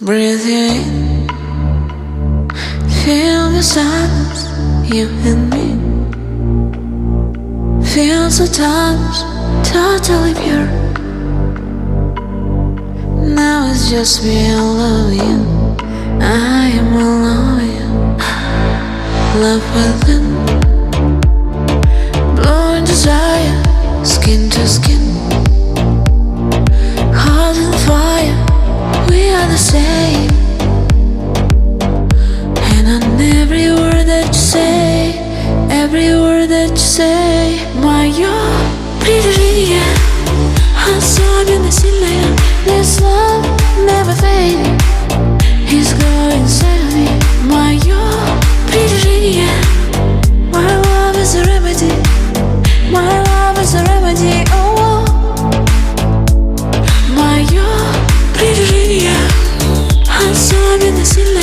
Breathe you in, feel the silence, you and me. Feels the times, totally pure. Now it's just me, I love you. I am alone, you. Love within, blowing desire, skin to skin. Heart and fire, we are the same. And on every word that you say, every word that you say, моё притяжение особенно сильное. This love never fading, it's growing steadily. Моё притяжение, my love is a remedy, my love is a remedy. Oh, моё притяжение особенно сильное.